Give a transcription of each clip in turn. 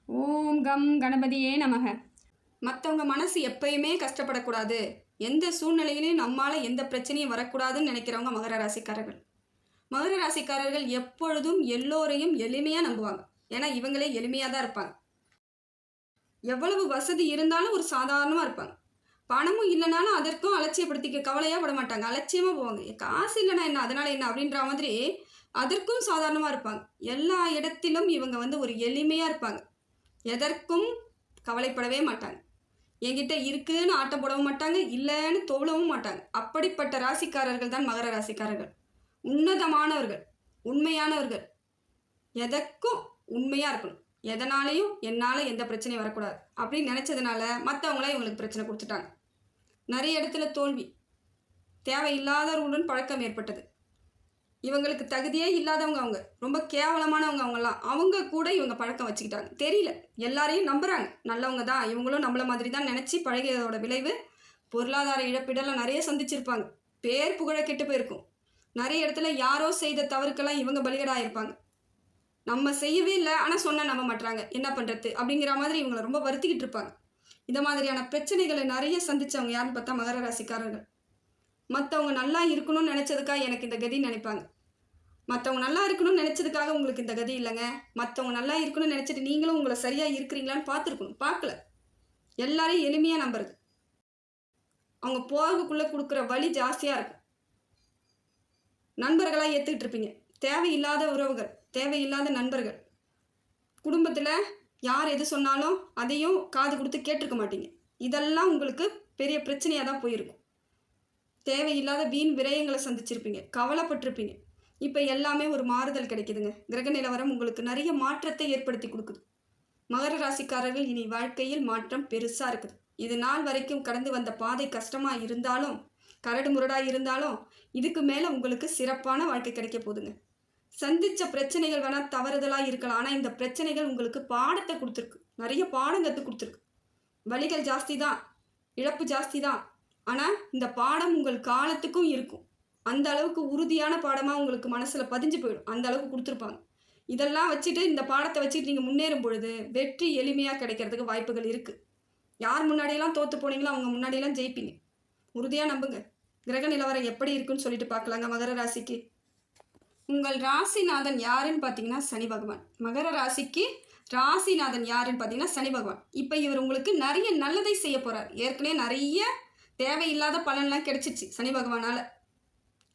ஓம் come கணபதியே நமக. மற்றவங்க மனசு எப்பயுமே கஷ்டப்படக்கூடாது, எந்த சூழ்நிலையிலையும் நம்மால் எந்த பிரச்சனையும் வரக்கூடாதுன்னு நினைக்கிறவங்க மகர ராசிக்காரர்கள். மகர ராசிக்காரர்கள் எப்பொழுதும் எல்லோரையும் எளிமையாக நம்புவாங்க. ஏன்னா இவங்களே எளிமையாக தான் இருப்பாங்க. எவ்வளவு வசதி இருந்தாலும் ஒரு சாதாரணமாக இருப்பாங்க. பணமும் இல்லைனாலும் அதற்கும் அலட்சியப்படுத்திக்க கவலையாக பட மாட்டாங்க. அலட்சியமாக போவாங்க. காசு இல்லைனா என்ன, அதனால் என்ன அப்படின்ற மாதிரி அதற்கும் சாதாரணமாக இருப்பாங்க. எல்லா இடத்திலும் இவங்க ஒரு எளிமையாக இருப்பாங்க. எதற்கும் கவலைப்படவே மாட்டாங்க. என்கிட்ட இருக்குன்னு ஆட்டம் போடவும் மாட்டாங்க, இல்லைன்னு தோழவும் மாட்டாங்க. அப்படிப்பட்ட ராசிக்காரர்கள் தான் மகர ராசிக்காரர்கள். உன்னதமானவர்கள், உண்மையானவர்கள். எதற்கும் உண்மையாக இருக்கணும். எதனாலையும் என்னால் எந்த பிரச்சனையும் வரக்கூடாது அப்படின்னு நினச்சதுனால மற்றவங்களாம் இவங்களுக்கு பிரச்சனை கொடுத்துட்டாங்க. நிறைய இடத்துல தோல்வி, தேவையில்லாதவர்களுடன் பழக்கம் ஏற்பட்டது. இவங்களுக்கு தகுதியே இல்லாதவங்க, அவங்க ரொம்ப கேவலமானவங்க, அவங்கெல்லாம் அவங்க கூட இவங்க பழக்கம் வச்சுக்கிட்டாங்க. தெரியல, எல்லாரையும் நம்புகிறாங்க, நல்லவங்க தான், இவங்களும் நம்மள மாதிரி தான் நினச்சி பழகியதோட விளைவு பொருளாதார இழப்பீடெல்லாம் நிறைய சந்திச்சிருப்பாங்க. பேர் புகழ கெட்டு போயிருக்கும். நிறைய இடத்துல யாரோ செய்த தவறுக்கெல்லாம் இவங்க பலிகடாயிருப்பாங்க. நம்ம செய்யவே இல்லை, ஆனால் சொன்னால் நம்ப மாட்டாங்க, என்ன பண்ணுறது அப்படிங்கிற மாதிரி இவங்களை ரொம்ப வருத்திக்கிட்டு இருப்பாங்க. இந்த மாதிரியான பிரச்சனைகளை நிறைய சந்தித்தவங்க யாருன்னு பார்த்தா மகர ராசிக்காரர்கள். மற்றவங்க நல்லா இருக்கணும்னு நினச்சதுக்காக எனக்கு இந்த கதின்னு நினைப்பாங்க. மற்றவங்க நல்லா இருக்கணும்னு நினச்சதுக்காக உங்களுக்கு இந்த கதி இல்லைங்க. மற்றவங்க நல்லா இருக்கணும்னு நினச்சிட்டு நீங்களும் உங்களை சரியாக இருக்கிறீங்களான்னு பார்த்துருக்கணும், பார்க்கல. எல்லாரையும் எளிமையாக நம்புறது. அவங்க போகக்குள்ளே கொடுக்குற வழி ஜாஸ்தியாக இருக்கும். நண்பர்களாக ஏற்றுக்கிட்டு இருப்பீங்க. தேவையில்லாத உறவுகள், தேவையில்லாத நண்பர்கள். குடும்பத்தில் யார் எது சொன்னாலும் அதையும் காது கொடுத்து கேட்டிருக்க மாட்டீங்க. இதெல்லாம் உங்களுக்கு பெரிய பிரச்சனையாக தான் போயிருக்கும். தேவையில்லாத வீண் விரயங்களை சந்திச்சிருப்பீங்க, கவலைப்பட்டிருப்பீங்க. இப்போ எல்லாமே ஒரு மாறுதல் கிடைக்குதுங்க. கிரக நிலவரம் உங்களுக்கு நிறைய மாற்றத்தை ஏற்படுத்தி கொடுக்குது. மகர ராசிக்காரர்கள் இனி வாழ்க்கையில் மாற்றம் பெருசாக இருக்குது. இது நாள் வரைக்கும் கடந்து வந்த பாதை கஷ்டமாக இருந்தாலும், கரடு முரடாக இருந்தாலும், இதுக்கு மேலே உங்களுக்கு சிறப்பான வாழ்க்கை கிடைக்க போகுதுங்க. சந்தித்த பிரச்சனைகள் வேணால் தவறுதலாக இருக்கலாம், ஆனால் இந்த பிரச்சனைகள் உங்களுக்கு பாடத்தை கொடுத்துருக்கு. நிறைய பாடம் கற்றுக் கொடுத்துருக்கு. வலிகள் ஜாஸ்தி தான், இழப்பு ஜாஸ்தி தான், ஆனால் இந்த பாடம் உங்கள் காலத்துக்கும் இருக்கும். அந்த அளவுக்கு உறுதியான பாடமாக உங்களுக்கு மனசில் பதிஞ்சு போயிடும். அந்த அளவுக்கு கொடுத்துருப்பாங்க. இதெல்லாம் வச்சுட்டு, இந்த பாடத்தை வச்சுட்டு நீங்கள் முன்னேறும் பொழுது வெற்றி எளிமையாக கிடைக்கிறதுக்கு வாய்ப்புகள் இருக்குது. யார் முன்னாடியெல்லாம் தோற்று போனீங்களோ அவங்க முன்னாடியெல்லாம் ஜெயிப்பீங்க. உறுதியாக நம்புங்க. கிரக நிலவரம் எப்படி இருக்குன்னு சொல்லிட்டு பார்க்கலாங்க. மகர ராசிக்கு உங்கள் ராசிநாதன் யாருன்னு பார்த்தீங்கன்னா சனி பகவான். மகர ராசிக்கு ராசிநாதன் யாருன்னு பார்த்தீங்கன்னா சனி பகவான். இப்போ இவர் உங்களுக்கு நிறைய நல்லதை செய்ய போகிறார். ஏற்கனவே நிறைய தேவையில்லாத பலன்லாம் கிடைச்சிச்சு சனி பகவானால்.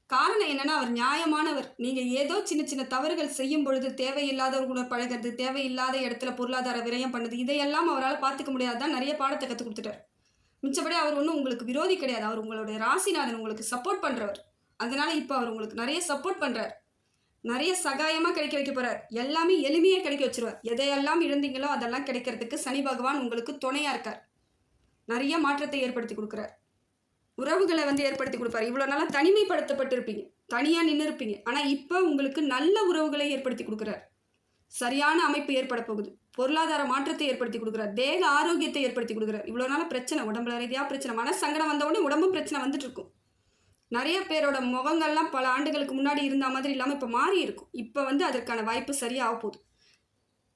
காரணம் என்னன்னா, அவர் நியாயமானவர். நீங்கள் ஏதோ சின்ன சின்ன தவறுகள் செய்யும் பொழுது தேவையில்லாதவர்களோட பழகிறது, தேவையில்லாத இடத்துல பொருளாதார விரயம் பண்ணுது, இதையெல்லாம் அவரால் பார்த்துக்க முடியாதுதான் நிறைய பாடத்தை கற்றுக் கொடுத்துட்டார். மிச்சப்படி அவர் ஒன்றும் உங்களுக்கு விரோதி கிடையாது. அவர் உங்களுடைய ராசிநாதன், உங்களுக்கு சப்போர்ட் பண்ணுறவர். அதனால இப்போ அவர் உங்களுக்கு நிறைய சப்போர்ட் பண்ணுறார். நிறைய சகாயமாக கிடைக்க வைக்க போகிறார். எல்லாமே எளிமையாக கிடைக்க வச்சிருவார். எதையெல்லாம் இழந்தீங்களோ அதெல்லாம் கிடைக்கிறதுக்கு சனி பகவான் உங்களுக்கு துணையாக இருக்கார். நிறைய மாற்றத்தை ஏற்படுத்தி கொடுக்குறார். உறவுகளை ஏற்படுத்தி கொடுப்பார். இவ்வளோ நாளாக தனிமைப்படுத்தப்பட்டிருப்பீங்க, தனியாக நின்று இருப்பீங்க. ஆனால் இப்போ உங்களுக்கு நல்ல உறவுகளை ஏற்படுத்தி கொடுக்குறார். சரியான அமைப்பு ஏற்பட போகுது. பொருளாதார மாற்றத்தை ஏற்படுத்தி கொடுக்குறார். தேக ஆரோக்கியத்தை ஏற்படுத்தி கொடுக்குறார். இவ்வளோ நாளாக பிரச்சனை, உடம்புல ரீதியாக பிரச்சனை, மனசங்கடம் வந்தவுடனே உடம்பும் பிரச்சனை வந்துட்டு இருக்கும். நிறைய பேரோட முகங்கள்லாம் பல ஆண்டுகளுக்கு முன்னாடி இருந்த மாதிரி இல்லாமல் இப்போ மாறி இருக்கும். இப்போ அதற்கான வாய்ப்பு சரியாக போகுது.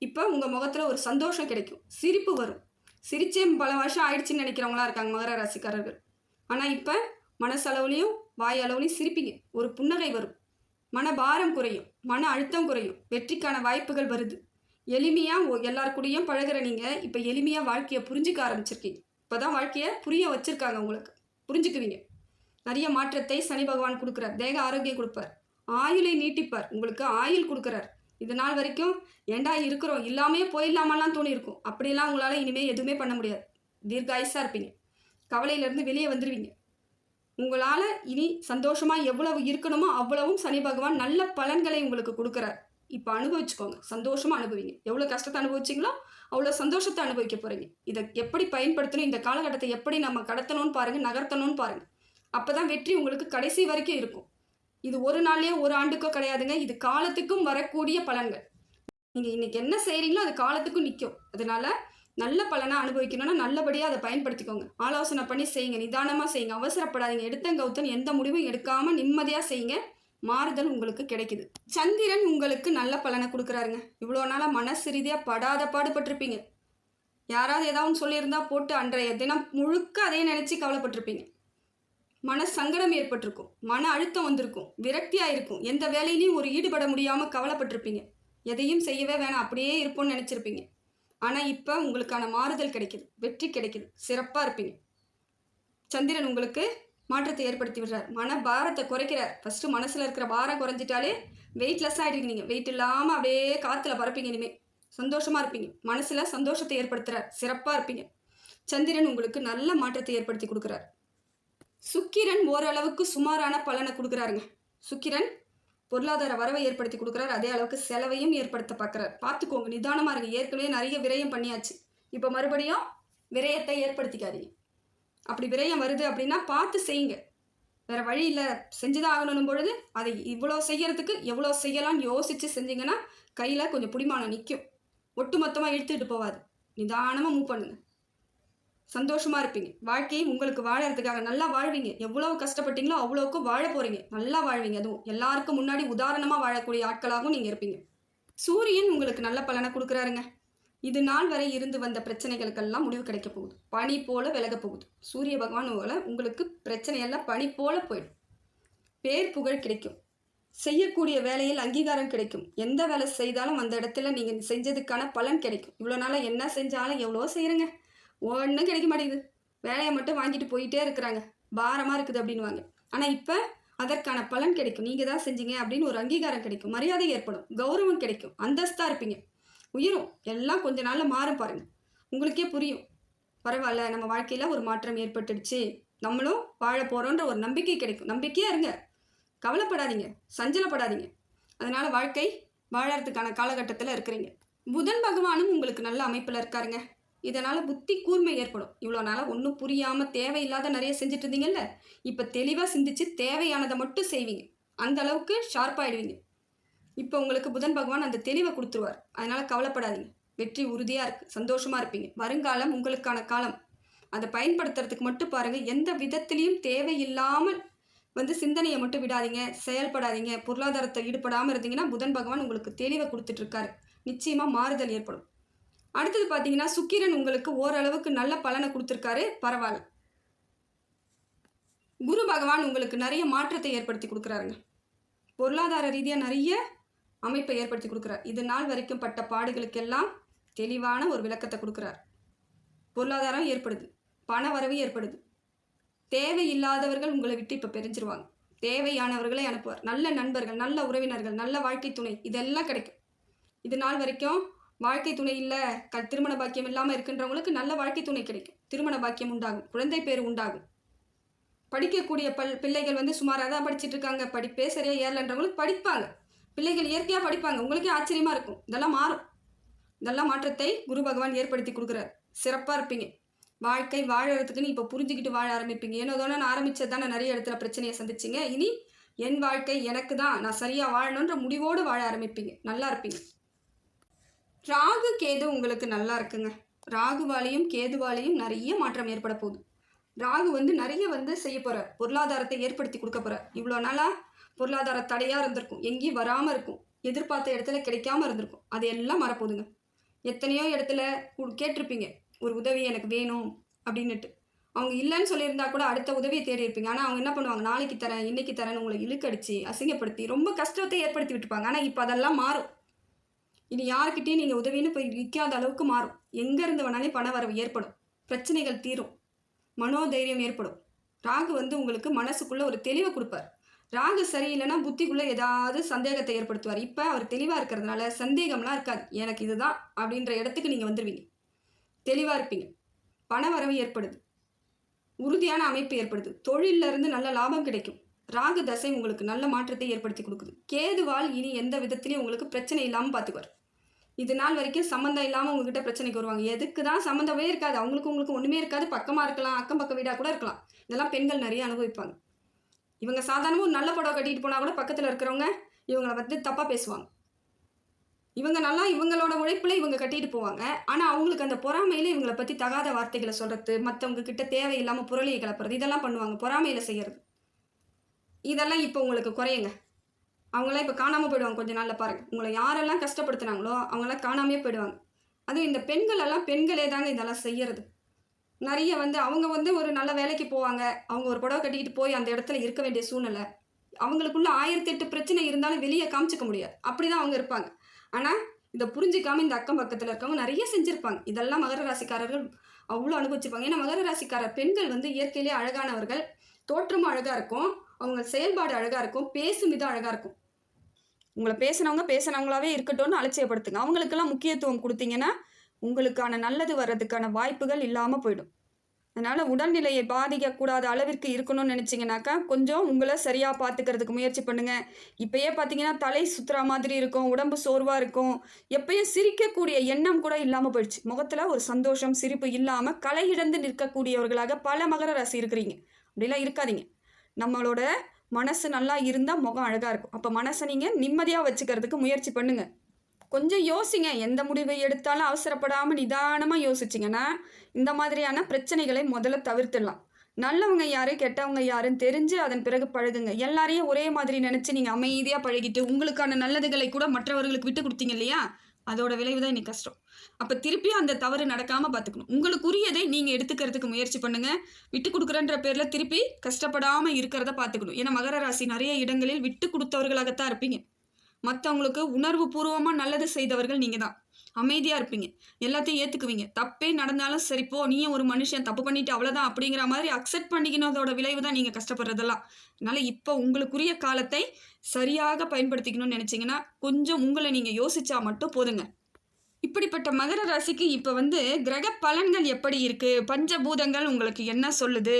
இப்போ உங்கள் முகத்தில் ஒரு சந்தோஷம் கிடைக்கும், சிரிப்பு வரும். சிரிச்சே பல வருஷம் ஆயிடுச்சுன்னு நினைக்கிறவங்களா இருக்காங்க மகர ராசிக்காரர்கள். ஆனால் இப்போ மனசளவுலையும் வாயளவுலையும் சிரிப்பீங்க. ஒரு புன்னகை வரும். மனபாரம் குறையும், மன அழுத்தம் குறையும். வெற்றிக்கான வாய்ப்புகள் வருது. எளிமையாக எல்லாருக்கூடையும் பழகிற நீங்கள் இப்போ எளிமையாக வாழ்க்கையை புரிஞ்சிக்க ஆரம்பிச்சிருக்கீங்க. இப்போ தான் வாழ்க்கையை புரிய வச்சுருக்காங்க உங்களுக்கு. புரிஞ்சுக்குவீங்க. நிறைய மாற்றத்தை சனி பகவான் கொடுக்குறார். தேக ஆரோக்கியம் கொடுப்பார். ஆயுளை நீட்டிப்பார். உங்களுக்கு ஆயுள் கொடுக்குறார். இது நாள் வரைக்கும் ஏண்டா இருக்கிறோம், இல்லாமையே போயிடலாமெல்லாம் தோணி இருக்கும். அப்படியெல்லாம் உங்களால் இனிமேல் எதுவுமே பண்ண முடியாது. தீர்காயுசாக இருப்பீங்க. கவலையிலேருந்து வெளியே வந்துடுவீங்க. உங்களால் இனி சந்தோஷமாக எவ்வளவு இருக்கணுமோ அவ்வளவும் சனி பகவான் நல்ல பலன்களை உங்களுக்கு கொடுக்குறார். இப்போ அனுபவிச்சுக்கோங்க. சந்தோஷமாக அனுபவிங்க. எவ்வளோ கஷ்டத்தை அனுபவிச்சிங்களோ அவ்வளோ சந்தோஷத்தை அனுபவிக்க போகிறீங்க. இதை எப்படி பயன்படுத்தணும், இந்த காலகட்டத்தை எப்படி நம்ம கடத்தணும்னு பாருங்கள், நகர்த்தணும்னு பாருங்கள். அப்போ தான் வெற்றி உங்களுக்கு கடைசி வரைக்கும் இருக்கும். இது ஒரு நாள்லேயோ ஒரு ஆண்டுக்கோ கிடையாதுங்க. இது காலத்துக்கும் வரக்கூடிய பலன்கள். நீங்கள் இன்றைக்கி என்ன செய்கிறீங்களோ அது காலத்துக்கும் நிற்கும். அதனால் நல்ல பலனாக அனுபவிக்கணும்னா நல்லபடியாக அதை பயன்படுத்திக்கோங்க. ஆலோசனை பண்ணி செய்யுங்க. நிதானமாக செய்யுங்க. அவசரப்படாதீங்க. எடுத்தங்கவுத்தன் எந்த முடிவும் எடுக்காமல் நிம்மதியாக செய்யுங்க. மாறுதல் உங்களுக்கு கிடைக்குது. சந்திரன் உங்களுக்கு நல்ல பலனை கொடுக்குறாருங்க. இவ்வளோ நாளாக மனசு ரீதியாக படாத பாடுபட்டிருப்பீங்க. யாராவது ஏதாவது சொல்லியிருந்தா போட்டு அன்றைய தினம் முழுக்க அதே நினச்சி கவலைப்பட்டிருப்பீங்க. மன சங்கடம் ஏற்பட்டிருக்கும், மன அழுத்தம் வந்திருக்கும், விரக்தியாக இருக்கும், எந்த வேலையிலையும் ஒரு ஈடுபட முடியாமல் கவலைப்பட்டிருப்பீங்க. எதையும் செய்யவே வேணாம், அப்படியே இருப்போம்னு நினச்சிருப்பீங்க. ஆனால் இப்போ உங்களுக்கான மாறுதல் கிடைக்குது, வெற்றி கிடைக்குது, சிறப்பாக இருப்பீங்க. சந்திரன் உங்களுக்கு மாற்றத்தை ஏற்படுத்தி விடுறார், மன பாரத்தை குறைக்கிறார். ஃபஸ்ட்டு மனசில் இருக்கிற பாரம் குறைஞ்சிட்டாலே வெயிட்லெஸ்ஸாக ஆகிடுவீங்க. வெயிட் இல்லாமல் அப்படியே காற்றுல பறப்பீங்க. இனிமேல் சந்தோஷமாக இருப்பீங்க. மனசில் சந்தோஷத்தை ஏற்படுத்துகிறார், சிறப்பாக இருப்பீங்க. சந்திரன் உங்களுக்கு நல்ல மாற்றத்தை ஏற்படுத்தி கொடுக்குறார். சுக்கிரன் ஓரளவுக்கு சுமாரான பலனை கொடுக்குறாருங்க. சுக்கிரன் பொருளாதார வரவை ஏற்படுத்தி கொடுக்குறாரு, அதே அளவுக்கு செலவையும் ஏற்படுத்த பார்க்குறாரு. பார்த்துக்கோங்க, நிதானமாக இருங்க. ஏற்கனவே நிறைய விரயம் பண்ணியாச்சு, இப்போ மறுபடியும் விரயத்தை ஏற்படுத்திக்காதீங்க. அப்படி விரயம் வருது அப்படின்னா பார்த்து செய்யுங்க. வேறு வழி இல்லை, செஞ்சுதான் ஆகணும் பொழுது அதை இவ்வளோ செய்யறதுக்கு எவ்வளோ செய்யலாம்னு யோசித்து செஞ்சிங்கன்னா கையில் கொஞ்சம் பிடிமானம் நிற்கும். ஒட்டு மொத்தமாக இழுத்துக்கிட்டு போகாது. நிதானமாக மூவ் பண்ணுங்கள், சந்தோஷமாக இருப்பீங்க. வாழ்க்கையை உங்களுக்கு வாழறதுக்காக நல்லா வாழ்வீங்க. எவ்வளோ கஷ்டப்பட்டீங்களோ அவ்வளோக்கு வாழ போகிறீங்க, நல்லா வாழ்வீங்க. அதுவும் எல்லாருக்கும் முன்னாடி உதாரணமாக வாழக்கூடிய ஆட்களாகவும் நீங்கள் இருப்பீங்க. சூரியன் உங்களுக்கு நல்ல பலனை கொடுக்குறாருங்க. இது நாள் வரை இருந்து வந்த பிரச்சனைகளுக்கெல்லாம் முடிவு கிடைக்க போகுது, பனி போல விலக போகுது. சூரிய பகவான் உங்களுக்கு பிரச்சனையெல்லாம் பனி போல போயிடும். பேர் புகழ் கிடைக்கும், செய்யக்கூடிய வேலையில் அங்கீகாரம் கிடைக்கும். எந்த வேலை செய்தாலும் அந்த இடத்துல நீங்கள் செஞ்சதுக்கான பலன் கிடைக்கும். இவ்வளோ நாளாக என்ன செஞ்சாலும் எவ்வளோ செய்கிறேங்க, ஒன்றும் கிடைக்க மாட்டேங்குது, வேலையை மட்டும் வாங்கிட்டு போயிட்டே இருக்கிறாங்க, பாரமாக இருக்குது அப்படின்வாங்க. ஆனால் இப்போ அதற்கான பலன் கிடைக்கும். நீங்கள் தான் செஞ்சீங்க அப்படின்னு ஒரு அங்கீகாரம் கிடைக்கும், மரியாதை ஏற்படும், கௌரவம் கிடைக்கும், அந்தஸ்தாக இருப்பீங்க, உயரும். எல்லாம் கொஞ்ச நாளில் மாறும் பாருங்கள், உங்களுக்கே புரியும். பரவாயில்ல, நம்ம வாழ்க்கையில் ஒரு மாற்றம் ஏற்பட்டுடுச்சு, நம்மளும் வாழ போகிறோன்ற ஒரு நம்பிக்கை கிடைக்கும். நம்பிக்கையாக இருங்க, கவலைப்படாதீங்க, சஞ்சலப்படாதீங்க. அதனால் வாழ்க்கை வாழறதுக்கான காலகட்டத்தில் இருக்கிறீங்க. புதன் பகவானும் உங்களுக்கு நல்ல அமைப்பில் இருக்காருங்க. இதனால் புத்தி கூர்மை ஏற்படும். இவ்வளோ நாளாக ஒன்றும் புரியாமல் தேவையில்லாத நிறைய செஞ்சுட்டு இருந்தீங்கல்ல, இப்போ தெளிவாக சிந்திச்சு தேவையானதை மட்டும் செய்வீங்க. அந்த அளவுக்கு ஷார்ப்பாகிடுவீங்க. இப்போ உங்களுக்கு புதன் பகவான் அந்த தெளிவை கொடுத்துருவார். அதனால் கவலைப்படாதீங்க, வெற்றி உறுதியாக இருக்குது, சந்தோஷமாக இருப்பீங்க. வருங்காலம் உங்களுக்கான காலம், அதை பயன்படுத்துறதுக்கு மட்டும் பாருங்கள். எந்த விதத்துலேயும் தேவையில்லாமல் சிந்தனையை மட்டும் விடாதீங்க, செயல்படாதீங்க. பொருளாதாரத்தை ஈடுபடாமல் இருந்தீங்கன்னா புதன் பகவான் உங்களுக்கு தெளிவை கொடுத்துட்ருக்காரு, நிச்சயமாக மாறுதல் ஏற்படும். அடுத்தது பார்த்தீங்கன்னா சுக்கிரன் உங்களுக்கு ஓரளவுக்கு நல்ல பலனை கொடுத்துருக்காரு, பரவாயில்ல. குரு பகவான் உங்களுக்கு நிறைய மாற்றத்தை ஏற்படுத்தி கொடுக்குறாருங்க. பொருளாதார ரீதியாக நிறைய அமைப்பை ஏற்படுத்தி கொடுக்குறார். இது நாள் வரைக்கும் பட்ட பாடுகளுக்கெல்லாம் தெளிவான ஒரு விளக்கத்தை கொடுக்குறார். பொருளாதாரம் ஏற்படுது, பண வரவு ஏற்படுது. தேவையில்லாதவர்கள் உங்களை விட்டு இப்போ பிரிஞ்சிருவாங்க, தேவையானவர்களை அனுப்புவார். நல்ல நண்பர்கள், நல்ல உறவினர்கள், நல்ல வாழ்க்கை துணை, இதெல்லாம் கிடைக்கும். இது நாள் வரைக்கும் வாழ்க்கை துணை இல்லை, திருமண பாக்கியம் இல்லாமல் இருக்கின்றவங்களுக்கு நல்ல வாழ்க்கை துணை கிடைக்கும், திருமண பாக்கியம் உண்டாகும், குழந்தை பேர் உண்டாகும். படிக்கக்கூடிய பிள்ளைகள் சுமாராக தான் படிச்சுட்டு இருக்காங்க, படிப்பே சரியாக ஏறலன்றவங்களுக்கு படிப்பாங்க, பிள்ளைகள் இயற்கையாக படிப்பாங்க. உங்களுக்கே ஆச்சரியமாக இருக்கும். இதெல்லாம் மாறும். இதெல்லாம் மாற்றத்தை குரு பகவான் ஏற்படுத்தி கொடுக்குறார். சிறப்பாக இருப்பீங்க. வாழ்க்கை வாழறதுக்குன்னு இப்போ புரிஞ்சுக்கிட்டு வாழ ஆரம்பிப்பீங்க. ஏன்னோதானே நான் ஆரம்பித்தது தானே நிறைய இடத்துல பிரச்சனையை சந்திச்சிங்க. இனி என் வாழ்க்கை எனக்கு தான், நான் சரியாக வாழணுன்ற முடிவோடு வாழ ஆரம்பிப்பீங்க, நல்லா இருப்பீங்க. ராகு கேது உங்களுக்கு நல்லா இருக்குங்க. ராகுவாலையும் கேதுவாலையும் நிறைய மாற்றம் ஏற்பட போகுது. ராகு நிறைய செய்ய போகிறார், பொருளாதாரத்தை ஏற்படுத்தி கொடுக்க போகிறார். இவ்வளோ நாளாக பொருளாதார தடையாக இருந்திருக்கும், எங்கேயும் வராமல் இருக்கும், எதிர்பார்த்த இடத்துல கிடைக்காம இருந்திருக்கும், அது எல்லாம் மறப்போகுதுங்க. எத்தனையோ இடத்துல கேட்டிருப்பீங்க, ஒரு உதவி எனக்கு வேணும் அப்படின்னுட்டு. அவங்க இல்லைன்னு சொல்லியிருந்தா கூட அடுத்த உதவியை தேடி இருப்பீங்க. ஆனால் அவங்க என்ன பண்ணுவாங்க, நாளைக்கு தரேன், இன்னைக்கு தரேன்னு உங்களை இழுக்கடிச்சு அசிங்கப்படுத்தி ரொம்ப கஷ்டத்தை ஏற்படுத்தி விட்டுருப்பாங்க. ஆனால் இப்போ அதெல்லாம் மாறும். இனி யாருக்கிட்டையும் நீங்கள் உதவின்னு போய் நிற்காத அளவுக்கு மாறும். எங்கேருந்து வேணாலும் பண வரவு ஏற்படும், பிரச்சனைகள் தீரும், மனோதைரியம் ஏற்படும். ராகு உங்களுக்கு மனசுக்குள்ளே ஒரு தெளிவை கொடுப்பார். ராகு சரியில்லைன்னா புத்திக்குள்ளே ஏதாவது சந்தேகத்தை ஏற்படுத்துவார். இப்போ அவர் தெளிவாக இருக்கிறதுனால சந்தேகம்லாம் இருக்காது. எனக்கு இதுதான் அப்படின்ற இடத்துக்கு நீங்கள் வந்துடுவீங்க, தெளிவாக இருப்பீங்க. பண வரவு ஏற்படுது, உறுதியான அமைப்பு ஏற்படுது, தொழிலிருந்து நல்ல லாபம் கிடைக்கும். ராகு தசை உங்களுக்கு நல்ல மாற்றத்தை ஏற்படுத்தி கொடுக்குது. கேதுவால் இனி எந்த விதத்துலையும் உங்களுக்கு பிரச்சனை இல்லாமல் பார்த்துக்குவார். இது நாள் வரைக்கும் சம்மந்தம் இல்லாமல் உங்ககிட்ட பிரச்சனைக்கு வருவாங்க. எதுக்கு தான் சம்மந்தமே இருக்காது, உங்களுக்கு ஒன்றுமே இருக்காது, பக்கமாக இருக்கலாம், அக்கம் பக்கம் வீடாக கூட இருக்கலாம். இதெல்லாம் பெண்கள் நிறைய அனுபவிப்பாங்க. இவங்க சாதாரணமாக ஒரு நல்ல புடவை கட்டிட்டு போனால் கூட பக்கத்தில் இருக்கிறவங்க இவங்களை தப்பாக பேசுவாங்க. இவங்க நல்லா இவங்களோட உழைப்பில் இவங்க கட்டிட்டு போவாங்க. ஆனால் அவங்களுக்கு அந்த பொறாமையில் இவங்களை பற்றி தகாத வார்த்தைகளை சொல்கிறது, மற்றவங்க கிட்ட தேவையில்லாமல் புரளியை கிளப்புறது, இதெல்லாம் பண்ணுவாங்க, பொறாமையில் செய்கிறது. இதெல்லாம் இப்போ உங்களுக்கு குறையுங்க. அவங்களாம் இப்போ காணாமல் போயிடுவாங்க கொஞ்ச நாளில் பாருங்கள். உங்களை யாரெல்லாம் கஷ்டப்படுத்துனாங்களோ அவங்களாம் காணாமையே போயிடுவாங்க. அதுவும் இந்த பெண்களே தாங்க இதெல்லாம் செய்யறது. நிறைய அவங்க ஒரு நல்ல வேலைக்கு போவாங்க. அவங்க ஒரு புடவை கட்டிக்கிட்டு போய் அந்த இடத்துல இருக்க வேண்டிய சூழ்நிலை. அவங்களுக்குள்ள 1008 பிரச்சனை இருந்தாலும் வெளியே காமிச்சிக்க முடியாது. அப்படி தான் அவங்க இருப்பாங்க. ஆனால் இதை புரிஞ்சிக்காம இந்த அக்கம் பக்கத்தில் இருக்கவங்க நிறைய செஞ்சுருப்பாங்க. இதெல்லாம் மகர ராசிக்காரர்கள் அவ்வளோ அனுபவிச்சிருப்பாங்க. ஏன்னா மகர ராசிக்கார பெண்கள் இயற்கையிலே அழகானவர்கள். தோற்றமும் அழகாக இருக்கும், அவங்க செயல்பாடு அழகாக இருக்கும், பேசும் விதம் அழகாக இருக்கும். உங்களை பேசினவங்களாவே இருக்கட்டும்னு அலட்சியப்படுத்துங்க. அவங்களுக்கெல்லாம் முக்கியத்துவம் கொடுத்தீங்கன்னா உங்களுக்கான நல்லது வர்றதுக்கான வாய்ப்புகள் இல்லாமல் போயிடும். அதனால் உடல்நிலையை பாதிக்கக்கூடாத அளவிற்கு இருக்கணும்னு நினச்சிங்கனாக்கா கொஞ்சம் உங்களை சரியாக பார்த்துக்கிறதுக்கு முயற்சி பண்ணுங்கள். இப்போயே பார்த்தீங்கன்னா தலை சுற்றுற மாதிரி இருக்கும், உடம்பு சோர்வாக இருக்கும், எப்பயும் சிரிக்கக்கூடிய எண்ணம் கூட இல்லாமல் போயிடுச்சு. முகத்தில் ஒரு சந்தோஷம் சிரிப்பு இல்லாமல் களை இழந்து நிற்கக்கூடியவர்களாக பல மகர ராசி இருக்கிறீங்க. அப்படிலாம் இருக்காதீங்க. நம்மளோட மனசு நல்லா இருந்தால் முகம் அழகாக இருக்கும். அப்போ மனசை நீங்கள் நிம்மதியாக வச்சுக்கிறதுக்கு முயற்சி பண்ணுங்கள். கொஞ்சம் யோசிங்க. எந்த முடிவை எடுத்தாலும் அவசரப்படாமல் நிதானமாக யோசிச்சிங்கன்னா இந்த மாதிரியான பிரச்சனைகளை முதல்ல தவிர்த்துடலாம். நல்லவங்க யாரு கெட்டவங்க யாருன்னு தெரிஞ்சு அதன் பிறகு பழகுங்க. எல்லாரையும் ஒரே மாதிரி நினச்சி நீங்கள் அமைதியாக பழகிட்டு உங்களுக்கான நல்லதுகளை கூட மற்றவர்களுக்கு விட்டு கொடுத்தீங்க இல்லையா, அதோட விளைவு தான் இன்னைக்கு கஷ்டம். அப்போ திருப்பியும் அந்த தவறு நடக்காமல் பார்த்துக்கணும். உங்களுக்குரியதை நீங்கள் எடுத்துக்கிறதுக்கு முயற்சி பண்ணுங்கள். விட்டு கொடுக்குறன்ற பேரில் திருப்பி கஷ்டப்படாமல் இருக்கிறத பார்த்துக்கணும். ஏன்னா மகர ராசி நிறைய இடங்களில் விட்டு கொடுத்தவர்களாகத்தான் இருப்பீங்க. மற்றவங்களுக்கு உணர்வு பூர்வமாக நல்லது செய்தவர்கள் நீங்கள் தான். அமைதியாக இருப்பீங்க, எல்லாத்தையும் ஏற்றுக்குவீங்க. தப்பே நடந்தாலும் சரிப்போ நீயும் ஒரு மனுஷன் தப்பு பண்ணிட்டு அவ்வளோதான் அப்படிங்கிற மாதிரி அக்செப்ட் பண்ணிக்கணுதோட விளைவு தான் நீங்கள் கஷ்டப்படுறதெல்லாம். அதனால் இப்போ உங்களுக்குரிய காலத்தை சரியாக பயன்படுத்திக்கணும்னு நினச்சிங்கன்னா கொஞ்சம் உங்களை நீங்கள் யோசிச்சா மட்டும் போதுங்க. இப்படிப்பட்ட மகர ராசிக்கு இப்போ கிரக பலன்கள் எப்படி இருக்குது, பஞ்சபூதங்கள் உங்களுக்கு என்ன சொல்லுது,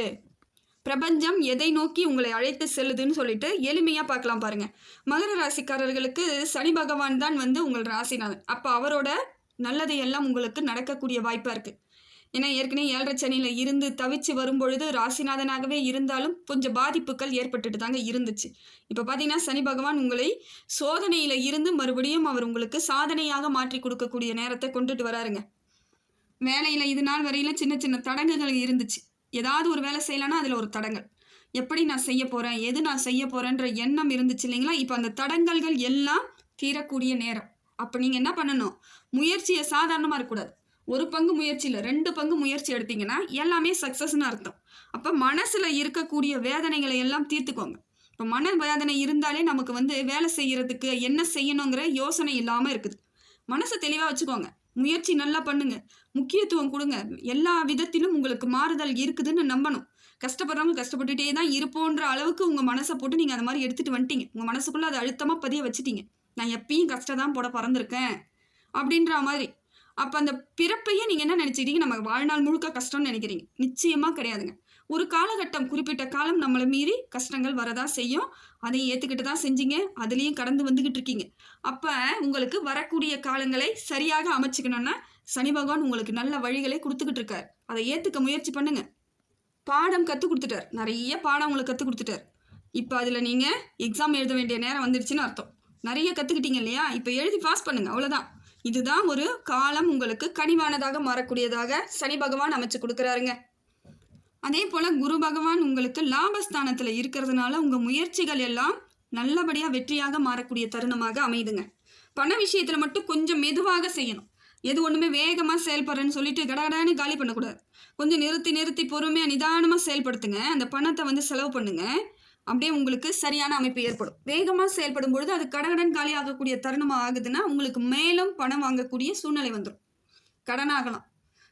பிரபஞ்சம் எதை நோக்கி உங்களை அழைத்து செல்லுதுன்னு சொல்லிட்டு எளிமையாக பார்க்கலாம் பாருங்கள். மகர ராசிக்காரர்களுக்கு சனி பகவான் தான் உங்கள் ராசிநாதன். அப்போ அவரோட நல்லதையெல்லாம் உங்களுக்கு நடக்கக்கூடிய வாய்ப்பாக இருக்குது. ஏன்னா ஏற்கனவே 7.5 சனியில் இருந்து தவிச்சு வரும்பொழுது ராசிநாதனாகவே இருந்தாலும் கொஞ்சம் பாதிப்புகள் ஏற்பட்டுட்டு தாங்க இருந்துச்சு. இப்போ பார்த்தீங்கன்னா சனி பகவான் உங்களை சோதனையில் இருந்து மறுபடியும் அவர் உங்களுக்கு சாதனையாக மாற்றி கொடுக்கக்கூடிய நேரத்தை கொண்டுட்டு வராருங்க. வேலையில் இது நாள் வரையில் சின்ன சின்ன தடங்குகள் இருந்துச்சு. ஏதாவது ஒரு வேலை செய்யலைன்னா அதில் ஒரு தடங்கள், எப்படி நான் செய்ய போகிறேன், எது நான் செய்ய போகிறேன்ற எண்ணம் இருந்துச்சு இல்லைங்களா. இப்போ அந்த தடங்கல்கள் எல்லாம் தீரக்கூடிய நேரம். அப்போ நீங்கள் என்ன பண்ணணும், முயற்சியை சாதாரணமாக இருக்கக்கூடாது. ஒரு பங்கு முயற்சி இல்லை, 2 பங்கு முயற்சி எடுத்தீங்கன்னா எல்லாமே சக்ஸஸ்ன்னு அர்த்தம். அப்போ மனசில் இருக்கக்கூடிய வேதனைகளை எல்லாம் தீர்த்துக்கோங்க. இப்போ மன வேதனை இருந்தாலே நமக்கு வேலை செய்கிறதுக்கு என்ன செய்யணுங்கிற யோசனை இல்லாமல் இருக்குது. மனசை தெளிவாக வச்சுக்கோங்க, முயற்சி நல்லா பண்ணுங்க, முக்கியத்துவம் கொடுங்க. எல்லா விதத்திலும் உங்களுக்கு மாறுதல் இருக்குதுன்னு நம்பணும். கஷ்டப்படுறவங்க கஷ்டப்பட்டுட்டே தான் இருப்போன்ற அளவுக்கு உங்கள் மனசை போட்டு நீங்கள் அந்த மாதிரி எடுத்துகிட்டு வந்துட்டீங்க. உங்கள் மனசுக்குள்ளே அதை அழுத்தமாக பதிய வச்சுட்டீங்க. நான் எப்பயும் கஷ்டம் தான் போட பிறந்திருக்கேன் அப்படின்ற மாதிரி. அப்போ அந்த பிறப்பையே நீங்கள் என்ன நினச்சிக்கிட்டீங்க, நம்ம வாழ்நாள் முழுக்க கஷ்டம்னு நினைக்கிறீங்க. நிச்சயமாக கிடையாதுங்க. ஒரு காலகட்டம், குறிப்பிட்ட காலம் நம்மளை மீறி கஷ்டங்கள் வரதான் செய்யும். அதையும் ஏற்றுக்கிட்டு தான் செஞ்சீங்க, அதுலேயும் கடந்து வந்துக்கிட்டு இருக்கீங்க. அப்போ உங்களுக்கு வரக்கூடிய காலங்களை சரியாக அமைச்சிக்கணும்னா சனி பகவான் உங்களுக்கு நல்ல வழிகளை கொடுத்துக்கிட்டு இருக்கார். அதை ஏற்றுக்க முயற்சி பண்ணுங்க. பாடம் கற்றுக் கொடுத்துட்டார், நிறைய பாடம் உங்களுக்கு கற்றுக் கொடுத்துட்டார். இப்போ அதில் நீங்கள் எக்ஸாம் எழுத வேண்டிய நேரம் வந்துடுச்சுன்னு அர்த்தம். நிறைய கற்றுக்கிட்டீங்க இல்லையா, இப்போ எழுதி பாஸ் பண்ணுங்க, அவ்வளோதான். இதுதான் ஒரு காலம் உங்களுக்கு கனிவானதாக மாறக்கூடியதாக சனி பகவான் அமைச்சு கொடுக்குறாருங்க. அதே போல் குரு பகவான் உங்களுக்கு லாபஸ்தானத்தில் இருக்கிறதுனால உங்கள் முயற்சிகள் எல்லாம் நல்லபடியாக வெற்றியாக மாறக்கூடிய தருணமாக அமையுதுங்க. பண விஷயத்தில் மட்டும் கொஞ்சம் மெதுவாக செய்யணும். எது ஒன்றுமே வேகமாக செயல்படுறேன்னு சொல்லிட்டு கடகடான்னு காலி பண்ணக்கூடாது. கொஞ்சம் நிறுத்தி பொறுமையாக நிதானமாக செயல்படுத்துங்க. அந்த பணத்தை செலவு பண்ணுங்க. அப்படியே உங்களுக்கு சரியான அமைப்பு ஏற்படும். வேகமாக செயல்படும் பொழுது அது கடகடன் காலி ஆகக்கூடிய தருணமாக ஆகுதுன்னா உங்களுக்கு மேலும் பணம் வாங்கக்கூடிய சூழ்நிலை வந்துடும். கடனாகலாம்,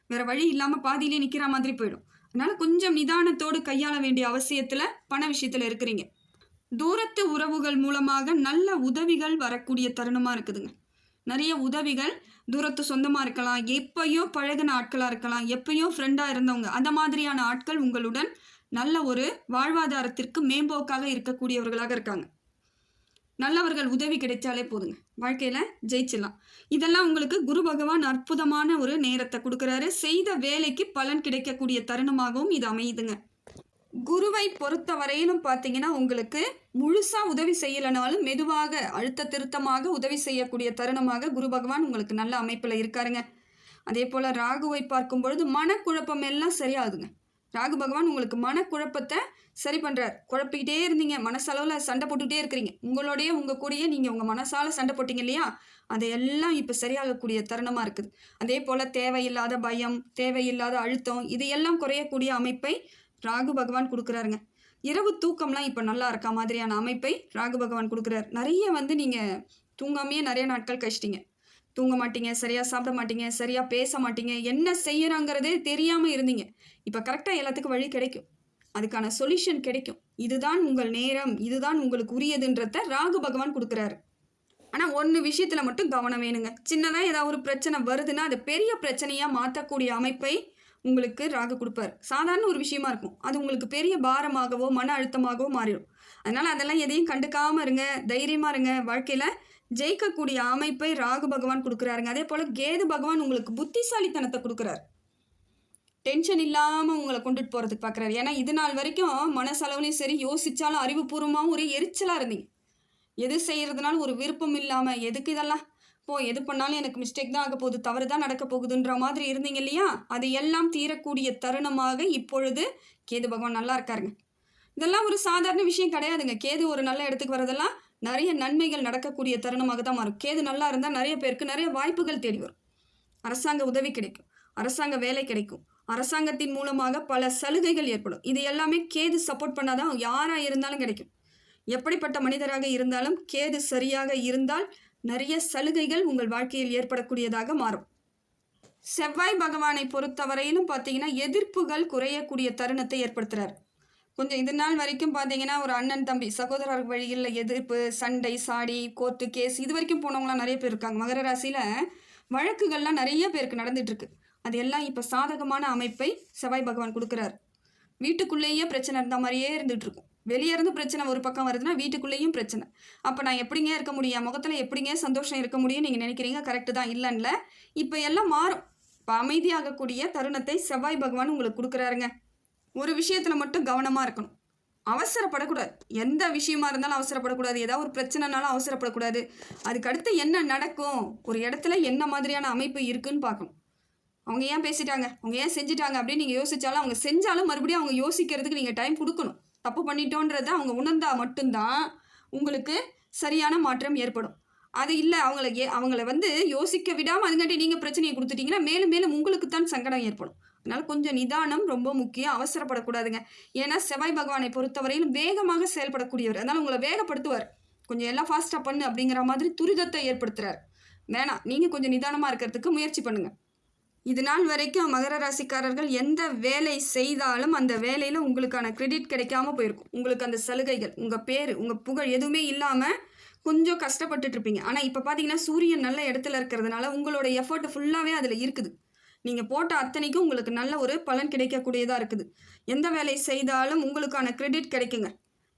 வேறு வழி இல்லாமல் பாதியிலே நிற்கிற மாதிரி போயிடும். அதனால் கொஞ்சம் நிதானத்தோடு கையாள வேண்டிய அவசியத்தில் பண விஷயத்தில் இருக்கிறீங்க. தூரத்து உறவுகள் மூலமாக நல்ல உதவிகள் வரக்கூடிய தருணமாக இருக்குதுங்க. நிறைய உதவிகள் தூரத்து சொந்தமாக இருக்கலாம், எப்பயோ பழகின ஆட்களாக இருக்கலாம், எப்பயோ ஃப்ரெண்டாக இருந்தவங்க, அந்த மாதிரியான ஆட்கள் உங்களுடன் நல்ல ஒரு வாழ்வாதாரத்திற்கு மேம்போக்காக இருக்கக்கூடியவர்களாக இருக்காங்க. நல்லவர்கள் உதவி கிடைச்சாலே போதுங்க, வாழ்க்கையில் ஜெயிச்சிடலாம். இதெல்லாம் உங்களுக்கு குரு பகவான் அற்புதமான ஒரு நேரத்தை கொடுக்குறாரு. செய்த வேலைக்கு பலன் கிடைக்கக்கூடிய தருணமாகவும் இது அமையுதுங்க. குருவை பொறுத்த வரையிலும் பார்த்தீங்கன்னா உங்களுக்கு முழுசாக உதவி செய்யலைனாலும் மெதுவாக அழுத்த திருத்தமாக உதவி செய்யக்கூடிய தருணமாக குரு பகவான் உங்களுக்கு நல்ல அமைப்பில் இருக்காருங்க. அதே போல் ராகுவை பார்க்கும் பொழுது மனக்குழப்பம் எல்லாம் சரியாகுதுங்க. ராகு பகவான் உங்களுக்கு மனக்குழப்பத்தை சரி பண்ணுறார். குழப்பிக்கிட்டே இருந்தீங்க, மனசளவில் சண்டை போட்டுக்கிட்டே இருக்கிறீங்க. உங்கள் கூடயே நீங்கள் உங்கள் மனசால் சண்டை போட்டிங்க இல்லையா, அதையெல்லாம் இப்போ சரியாகக்கூடிய தருணமாக இருக்குது. அதே போல் தேவையில்லாத பயம், தேவையில்லாத அழுத்தம், இது எல்லாம் குறையக்கூடிய அமைப்பை ராகு பகவான் கொடுக்குறாருங்க. இரவு தூக்கம்லாம் இப்போ நல்லா இருக்கா மாதிரியான அமைப்பை ராகு பகவான் கொடுக்குறாரு. நிறைய நீங்கள் தூங்காமையே நிறைய நாட்கள் கழிச்சிட்டிங்க. தூங்க மாட்டீங்க, சரியாக சாப்பிட மாட்டீங்க, சரியாக பேச மாட்டீங்க, என்ன செய்யறாங்கிறதே தெரியாமல் இருந்தீங்க. இப்போ கரெக்டாக எல்லாத்துக்கும் வழி கிடைக்கும், அதுக்கான சொல்யூஷன் கிடைக்கும். இதுதான் உங்கள் நேரம், இதுதான் உங்களுக்கு உரியதுன்றத ராகு பகவான் கொடுக்குறாரு. ஆனால் ஒன்று விஷயத்தில் மட்டும் கவனம் வேணுங்க. சின்னதாக ஏதாவது ஒரு பிரச்சனை வருதுன்னா அது பெரிய பிரச்சனையாக மாற்றக்கூடிய அமைப்பை உங்களுக்கு ராகு கொடுப்பார். சாதாரண ஒரு விஷயமா இருக்கும், அது உங்களுக்கு பெரிய பாரமாகவோ மன அழுத்தமாகவோ மாறிடும். அதனால் அதெல்லாம் எதையும் கண்டுக்காமல் இருங்க, தைரியமாக இருங்க. வாழ்க்கையில் ஜெயிக்கக்கூடிய அமைப்பை ராகு பகவான் கொடுக்குறாருங்க. அதே போல் கேது பகவான் உங்களுக்கு புத்திசாலித்தனத்தை கொடுக்குறாரு. டென்ஷன் இல்லாமல் உங்களை கொண்டுட்டு போகிறதுக்கு பார்க்குறாரு. ஏன்னா இது நாள் வரைக்கும் மனசளவுலையும் சரி, யோசித்தாலும் அறிவுபூர்வமாகவும் ஒரு எரிச்சலாக இருந்தீங்க. எது செய்கிறதுனாலும் ஒரு விருப்பம் இல்லாமல், எதுக்கு இதெல்லாம் எது பண்ணாலும் எனக்கு மிஸ்டேக் தான் ஆக போகுது, தவறு தான் நடக்க போகுதுன்ற மாதிரி இருந்தீங்க இல்லையா, அது எல்லாம் தீரக்கூடிய தருணமாக இப்பொழுது கேது பகவான் நல்லா இருக்காருங்க. இதெல்லாம் ஒரு சாதாரண விஷயம் கிடையாதுங்க. கேது ஒரு நல்ல இடத்துக்கு வரதெல்லாம் நிறைய நன்மைகள் நடக்கக்கூடிய தருணமாக தான் மாறும். கேது நல்லா இருந்தால் நிறைய பேருக்கு நிறைய வாய்ப்புகள் தேடி வரும். அரசாங்க உதவி கிடைக்கும், அரசாங்க வேலை கிடைக்கும், அரசாங்கத்தின் மூலமாக பல சலுகைகள் ஏற்படும். இது எல்லாமே கேது சப்போர்ட் பண்ணாதான் யாராக இருந்தாலும் கிடைக்கும். எப்படிப்பட்ட மனிதராக இருந்தாலும் கேது சரியாக இருந்தால் நிறைய சலுகைகள் உங்கள் வாழ்க்கையில் ஏற்படக்கூடியதாக மாறும். செவ்வாய் பகவானை பொறுத்தவரையிலும் பார்த்தீங்கன்னா எதிர்ப்புகள் குறையக்கூடிய தருணத்தை ஏற்படுத்துகிறார். கொஞ்சம் இது நாள் வரைக்கும் பார்த்தீங்கன்னா ஒரு அண்ணன் தம்பி சகோதரர் வழியில் எதிர்ப்பு, சண்டை, சாடி, கோர்ட்டு கேஸ் இது வரைக்கும் போனவங்களாம் நிறைய பேர் இருக்காங்க. மகர ராசியில் வழக்குகள்லாம் நிறைய பேருக்கு நடந்துகிட்ருக்கு. அது எல்லாம் இப்போ சாதகமான அமைப்பை செவ்வாய் பகவான் கொடுக்குறாரு. வீட்டுக்குள்ளேயே பிரச்சனை இருந்த மாதிரியே இருந்துகிட்ருக்கும். வெளியே இருந்து பிரச்சனை ஒரு பக்கம் வருதுன்னா வீட்டுக்குள்ளேயும் பிரச்சனை. அப்போ நான் எப்படிங்க இருக்க முடியும், முகத்தில் எப்படிங்க சந்தோஷம் இருக்க முடியும் நீங்கள் நினைக்கிறீங்க. கரெக்டு தான், இல்லைன்ல. இப்போ எல்லாம் மாறும். இப்போ அமைதியாகக்கூடிய தருணத்தை செவ்வாய் பகவான் உங்களுக்கு கொடுக்குறாருங்க. ஒரு விஷயத்தில் மட்டும் கவனமாக இருக்கணும், அவசரப்படக்கூடாது. எந்த விஷயமா இருந்தாலும் அவசரப்படக்கூடாது. ஏதாவது ஒரு பிரச்சனைனாலும் அவசரப்படக்கூடாது. அதுக்கடுத்து என்ன நடக்கும், ஒரு இடத்துல என்ன மாதிரியான அமைப்பு இருக்குன்னு பார்க்கணும். அவங்க ஏன் பேசிட்டாங்க, அவங்க ஏன் செஞ்சிட்டாங்க அப்படின்னு நீங்கள் யோசித்தாலும், அவங்க செஞ்சாலும் மறுபடியும் அவங்க யோசிக்கிறதுக்கு நீங்கள் டைம் கொடுக்கணும். தப்பு பண்ணிட்டோன்றதை அவங்க உணர்ந்தால் மட்டும்தான் உங்களுக்கு சரியான மாற்றம் ஏற்படும். அது இல்லை, அவங்கள யோசிக்க விடாமல் அதுங்காட்டி நீங்கள் பிரச்சனையை கொடுத்துட்டிங்கன்னா மேலும் மேலும் உங்களுக்கு தான் சங்கடம் ஏற்படும். அதனால் கொஞ்சம் நிதானம் ரொம்ப முக்கியம், அவசரப்படக்கூடாதுங்க. ஏன்னா செவ்வாய் பகவானை பொறுத்தவரையிலும் வேகமாக செயல்படக்கூடியவர். அதனால் உங்களை வேகப்படுத்துவார். கொஞ்சம் எல்லாம் ஃபாஸ்ட்டாக பண்ணு அப்படிங்கிற மாதிரி துரிதத்தை ஏற்படுத்துகிறார். வேணாம், நீங்கள் கொஞ்சம் நிதானமாக இருக்கிறதுக்கு முயற்சி பண்ணுங்கள். இது நாள் வரைக்கும் மகர ராசிக்காரர்கள் எந்த வேலை செய்தாலும் அந்த வேலையில் உங்களுக்கான கிரெடிட் கிடைக்காம போயிருக்கும். உங்களுக்கு அந்த சலுகைகள், உங்கள் பேர், உங்கள் புகழ் எதுவுமே இல்லாமல் கொஞ்சம் கஷ்டப்பட்டுட்டு இருப்பீங்க. ஆனால் இப்போ பார்த்தீங்கன்னா சூரியன் நல்ல இடத்துல இருக்கிறதுனால உங்களோட எஃபர்ட் ஃபுல்லாகவே அதில் இருக்குது. நீங்கள் போட்ட அத்தனைக்கும் உங்களுக்கு நல்ல ஒரு பலன் கிடைக்கக்கூடியதாக இருக்குது. எந்த வேலை செய்தாலும் உங்களுக்கான கிரெடிட் கிடைக்குங்க.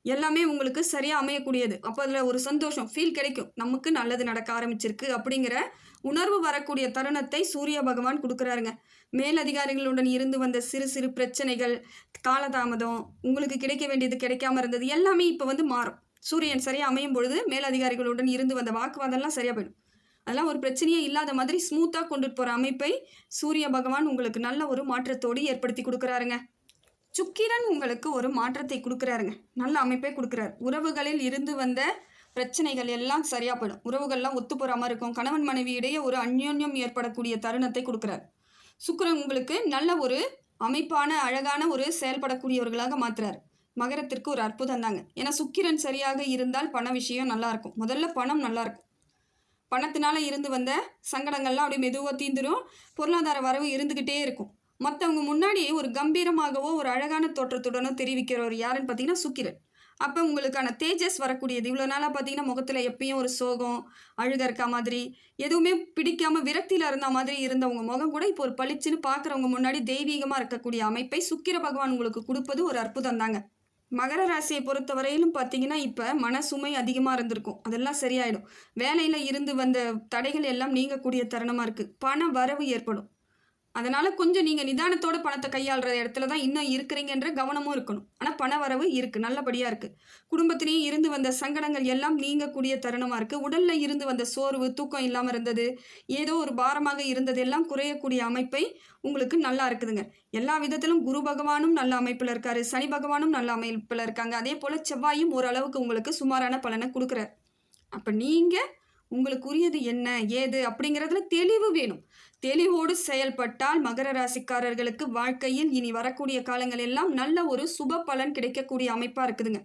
எல்லாமே உங்களுக்கு சரியாக அமையக்கூடியது. அப்போ அதில் ஒரு சந்தோஷம் ஃபீல் கிடைக்கும். நமக்கு நல்லது நடக்க ஆரம்பிச்சிருக்கு அப்படிங்கிற உணர்வு வரக்கூடிய தருணத்தை சூரிய பகவான் கொடுக்குறாருங்க. மேலதிகாரிகளுடன் இருந்து வந்த சிறு சிறு பிரச்சனைகள், காலதாமதம், உங்களுக்கு கிடைக்க வேண்டியது கிடைக்காம இருந்தது எல்லாமே இப்போ மாறும். சூரியன் சரியாக அமையும் பொழுது மேலதிகாரிகளுடன் இருந்து வந்த வாக்குவாதம்லாம் சரியாக போயிடும். அதெல்லாம் ஒரு பிரச்சனையே இல்லாத மாதிரி ஸ்மூத்தாக கொண்டுட்டு போகிற அமைப்பை சூரிய பகவான் உங்களுக்கு நல்ல ஒரு மாற்றத்தோடு ஏற்படுத்தி கொடுக்குறாருங்க. சுக்கிரன் உங்களுக்கு ஒரு மாற்றத்தை கொடுக்குறாருங்க, நல்ல அமைப்பை கொடுக்குறாரு. உறவுகளில் இருந்து வந்த பிரச்சனைகள் எல்லாம் சரியாக போயிடும். உறவுகள்லாம் ஒத்து போகிற மாதிரி இருக்கும். கணவன் மனைவி இடையே ஒரு அந்யோன்யம் ஏற்படக்கூடிய தருணத்தை கொடுக்குறாரு. சுக்கிரன் உங்களுக்கு நல்ல ஒரு அமைப்பான அழகான ஒரு செயல்படக்கூடியவர்களாக மாற்றுறாரு. மகரத்திற்கு ஒரு அற்புதம் தாங்க. ஏன்னா சுக்கிரன் சரியாக இருந்தால் பண விஷயம் நல்லாயிருக்கும். முதல்ல பணம் நல்லாயிருக்கும். பணத்தினால இருந்து வந்த சங்கடங்கள்லாம் அப்படியே மெதுவாக தீந்துடும். பொருளாதார வரவு இருந்துக்கிட்டே இருக்கும். மற்றவங்க முன்னாடி ஒரு கம்பீரமாகவோ ஒரு அழகான தோற்றத்துடனோ தெரிவிக்கிறவர் யாருன்னு பார்த்தீங்கன்னா சுக்கிரன். அப்போ உங்களுக்கான தேஜஸ் வரக்கூடியது. இவ்வளோ நாளாக பார்த்தீங்கன்னா முகத்தில் எப்பயும் ஒரு சோகம், அழுக இருக்க மாதிரி, எதுவுமே பிடிக்காமல் விரக்தியில் இருந்த மாதிரி இருந்தவங்க முகம் கூட இப்போ ஒரு பளிச்சுன்னு பார்க்குறவங்க முன்னாடி தெய்வீகமாக இருக்கக்கூடிய அமைப்பை சுக்கிர பகவான் உங்களுக்கு கொடுப்பது ஒரு அற்புதம் தாங்க. மகர ராசியை பொறுத்தவரையிலும் பார்த்தீங்கன்னா இப்போ மனசுமை அதிகமாக இருந்திருக்கும், அதெல்லாம் சரியாயிடும். வேலையில் இருந்து வந்த தடைகள் எல்லாம் நீங்கக்கூடிய தருணமாக இருக்குது. பண வரவு ஏற்படும். அதனால் கொஞ்சம் நீங்கள் நிதானத்தோட பணத்தை கையாளுற இடத்துல தான் இன்னும் இருக்கிறீங்கன்ற கவனமும் இருக்கணும். ஆனால் பண வரவு இருக்குது, நல்லபடியாக இருக்குது. குடும்பத்திலேயும் இருந்து வந்த சங்கடங்கள் எல்லாம் நீங்கக்கூடிய தருணமாக இருக்குது. உடலில் இருந்து வந்த சோர்வு, தூக்கம் இல்லாமல் இருந்தது, ஏதோ ஒரு பாரமாக இருந்தது எல்லாம் குறையக்கூடிய அமைப்பை உங்களுக்கு நல்லா இருக்குதுங்க. எல்லா விதத்திலும் குரு பகவானும் நல்ல அமைப்பில் இருக்காரு, சனி பகவானும் நல்ல அமைப்பில் இருக்காங்க. அதே போல் செவ்வாயும் ஓரளவுக்கு உங்களுக்கு சுமாரான பலனை கொடுக்குறார். அப்போ நீங்கள் உங்களுக்குரியது என்ன ஏது அப்படிங்கிறதுல தெளிவு வேணும். தெளிவோடு செயல்பட்டால் மகர ராசிக்காரர்களுக்கு வாழ்க்கையில் இனி வரக்கூடிய காலங்கள் எல்லாம் நல்ல ஒரு சுப பலன் கிடைக்கக்கூடிய அமைப்பாக இருக்குதுங்க.